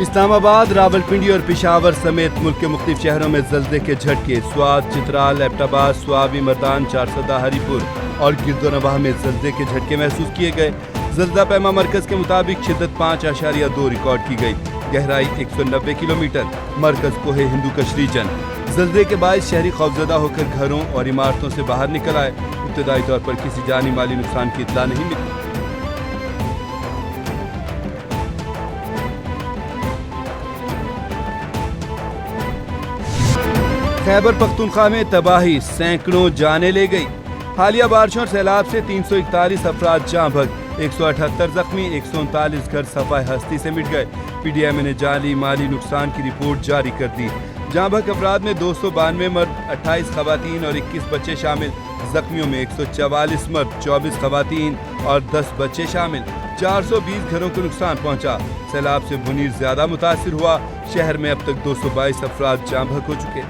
اسلام آباد، راولپنڈی اور پشاور سمیت ملک کے مختلف شہروں میں زلزلے کے جھٹکے۔ سوات، چترال، ایبٹ آباد، سوابی، مردان، چارسدہ، ہری پور اور گرد و نواح میں زلزلے کے جھٹکے محسوس کیے گئے۔ زلزلہ پیما مرکز کے مطابق شدت 5.2 ریکارڈ کی گئی، گہرائی 190 کلومیٹر، مرکز کوہ ہندو کش ریجن۔ زلزلے کے باعث شہری خوفزدہ ہو کر گھروں اور عمارتوں سے باہر نکل آئے۔ ابتدائی طور پر کسی جانی مالی نقصان کی اطلاع نہیں ملی۔ خیبر پختونخوا میں تباہی، سینکڑوں جانیں لے گئی۔ حالیہ بارشوں اور سیلاب سے 341 افراد جاں بحق، 178 زخمی، 139 گھر صفائے ہستی سے مٹ گئے۔ پی ڈی ایم نے جانی مالی نقصان کی رپورٹ جاری کر دی۔ جاں بحق افراد میں 292 مرد، 28 خواتین اور 21 بچے شامل۔ زخمیوں میں 144 مرد، 24 خواتین اور 10 بچے شامل۔ 420 گھروں کو نقصان پہنچا۔ سیلاب سے منیر زیادہ متاثر ہوا۔ شہر میں اب تک 222 افراد جاں بحق ہو چکے۔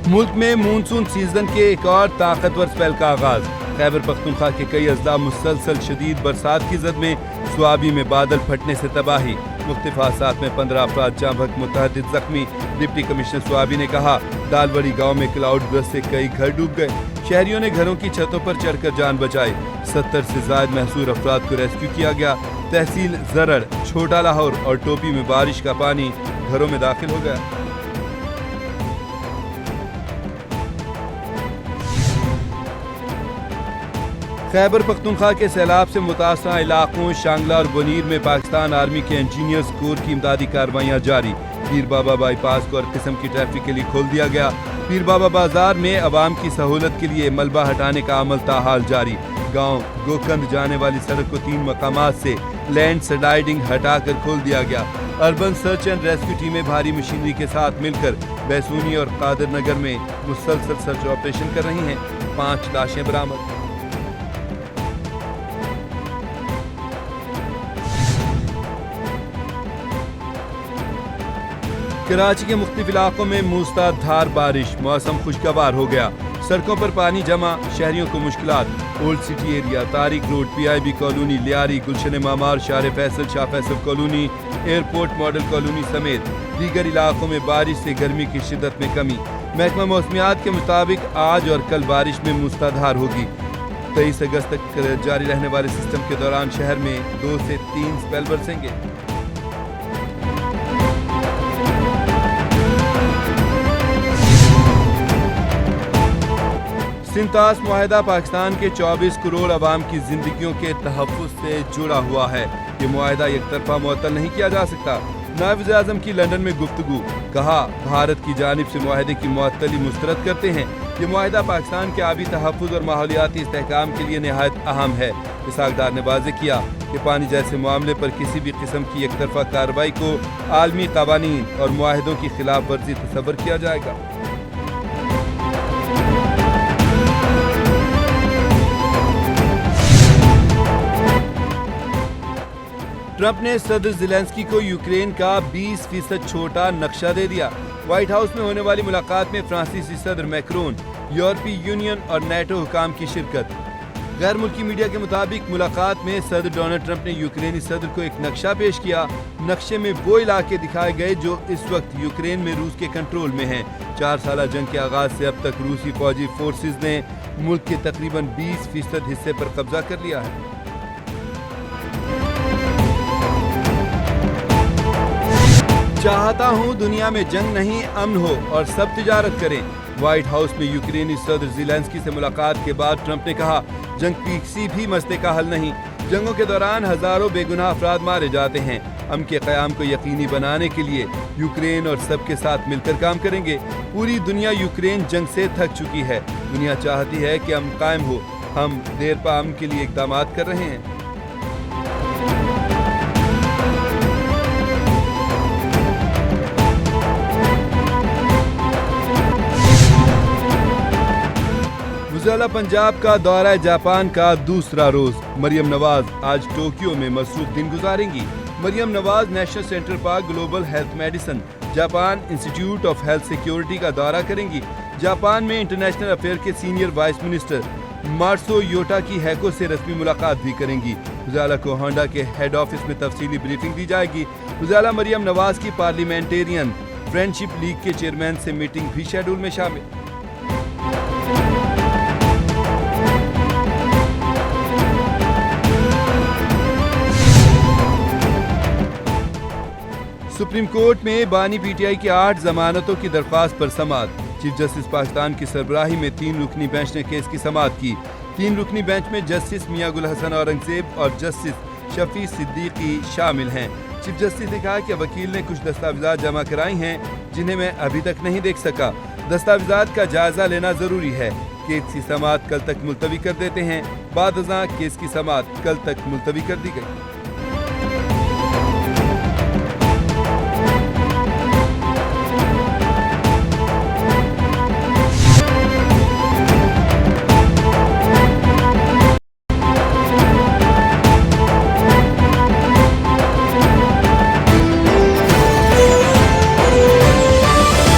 ملک میں مونسون سیزن کے ایک اور طاقتور سپیل کا آغاز۔ خیبر پختونخوا کے کئی اضلاع مسلسل شدید برسات کی زد میں۔ سوابی میں بادل پھٹنے سے تباہی، مختلف حادثات میں 15 افراد جاں بحق، متعدد زخمی۔ ڈپٹی کمشنر سوابی نے کہا، دالوڑی گاؤں میں کلاؤڈ برسٹ سے کئی گھر ڈوب گئے۔ شہریوں نے گھروں کی چھتوں پر چڑھ کر جان بچائی۔ 70 سے زائد محصور افراد کو ریسکیو کیا گیا۔ تحصیل زرڑ، چھوٹا لاہور اور ٹوپی میں بارش کا پانی گھروں میں داخل ہو گیا۔ خیبر پختونخوا کے سیلاب سے متاثرہ علاقوں شانگلہ اور بنیر میں پاکستان آرمی کے انجینئرز کور کی امدادی کارروائیاں جاری۔ پیر بابا بائی پاس کو ہر قسم کی ٹریفک کے لیے کھول دیا گیا۔ پیر بابا بازار میں عوام کی سہولت کے لیے ملبہ ہٹانے کا عمل تاحال جاری۔ گاؤں گوکند جانے والی سڑک کو 3 مقامات سے لینڈ سلائیڈنگ ہٹا کر کھول دیا گیا۔ اربن سرچ اینڈ ریسکیو ٹیمیں بھاری مشینری کے ساتھ مل کر بیسونی اور قادر نگر میں مسلسل سرچ آپریشن کر رہی ہیں۔ 5 لاشیں برآمد۔ کراچی کے مختلف علاقوں میں موسلا دھار بارش، موسم خوشگوار ہو گیا۔ سڑکوں پر پانی جمع، شہریوں کو مشکلات۔ Old city area, Tariq road, P I B colony, Lyari, Gulshan Maymar, Shahrah Faisal, Shah Faisal colony, airport model colony سمیت دیگر علاقوں میں بارش سے گرمی کی شدت میں کمی۔ محکمہ موسمیات کے مطابق آج اور کل بارش میں موسلا دھار ہوگی۔ 23 اگست تک جاری رہنے والے سسٹم کے دوران شہر میں 2 سے 3 سپیل برسیں گے۔ سنتاس معاہدہ پاکستان کے 24 کروڑ عوام کی زندگیوں کے تحفظ سے جڑا ہوا ہے۔ یہ معاہدہ یک طرفہ معطل نہیں کیا جا سکتا۔ نائب وزیر اعظم کی لندن میں گفتگو، کہا بھارت کی جانب سے معاہدے کی معطلی مسترد کرتے ہیں۔ یہ معاہدہ پاکستان کے آبی تحفظ اور ماحولیاتی استحکام کے لیے نہایت اہم ہے۔ اسحاق ڈار نے واضح کیا کہ پانی جیسے معاملے پر کسی بھی قسم کی یک طرفہ کارروائی کو عالمی قوانین اور معاہدوں کی خلاف ورزی تصور کیا جائے گا۔ ٹرمپ نے صدر زیلنسکی کو یوکرین کا 20% چھوٹا نقشہ دے دیا۔ وائٹ ہاؤس میں ہونے والی ملاقات میں فرانسیسی صدر میکرون، یورپی یونین اور نیٹو حکام کی شرکت۔ غیر ملکی میڈیا کے مطابق ملاقات میں صدر ڈونلڈ ٹرمپ نے یوکرینی صدر کو ایک نقشہ پیش کیا۔ نقشے میں وہ علاقے دکھائے گئے جو اس وقت یوکرین میں روس کے کنٹرول میں ہیں۔ 4 سالہ جنگ کے آغاز سے اب تک روسی فوجی فورسز نے ملک کے تقریباً 20% حصے پر قبضہ کر لیا ہے۔ چاہتا ہوں دنیا میں جنگ نہیں امن ہو اور سب تجارت کریں۔ وائٹ ہاؤس میں یوکرینی صدر زیلنسکی سے ملاقات کے بعد ٹرمپ نے کہا، جنگ کسی بھی مسئلے کا حل نہیں۔ جنگوں کے دوران ہزاروں بے گناہ افراد مارے جاتے ہیں۔ امن کے قیام کو یقینی بنانے کے لیے یوکرین اور سب کے ساتھ مل کر کام کریں گے۔ پوری دنیا یوکرین جنگ سے تھک چکی ہے۔ دنیا چاہتی ہے کہ امن قائم ہو۔ ہم دیر پا امن کے لیے اقدامات کر رہے ہیں۔ وزیر پنجاب کا دورہ جاپان کا دوسرا روز۔ مریم نواز آج ٹوکیو میں مصروف دن گزاریں گی۔ مریم نواز نیشنل سینٹر پاک global health medicine Japan institute of health security کا دورہ کریں گی۔ جاپان میں انٹرنیشنل افیئر کے سینئر وائس منسٹر مارسو یوٹا کی ہیکو سے رسمی ملاقات بھی کریں گی۔ وزالہ کو ہونڈا کے ہیڈ آفس میں تفصیلی بریفنگ دی جائے گی۔ وزالہ مریم نواز کی پارلیمنٹیرین فرینڈشپ لیگ کے چیئرمین سے میٹنگ بھی شیڈول میں شامل۔ سپریم کورٹ میں بانی پی ٹی آئی کی 8 ضمانتوں کی درخواست پر سماعت۔ چیف جسٹس پاکستان کی سربراہی میں 3 رکنی بینچ نے کیس کی سماعت کی۔ 3 رکنی بینچ میں جسٹس میاں گل حسن اورنگزیب اور جسٹس شفیع صدیقی شامل ہیں۔ چیف جسٹس نے کہا کہ وکیل نے کچھ دستاویزات جمع کرائی ہیں جنہیں میں ابھی تک نہیں دیکھ سکا۔ دستاویزات کا جائزہ لینا ضروری ہے۔ کیس کی سماعت کل تک ملتوی کر دیتے ہیں۔ بعد ازاں کیس کی سماعت کل تک ملتوی کر دی گئی۔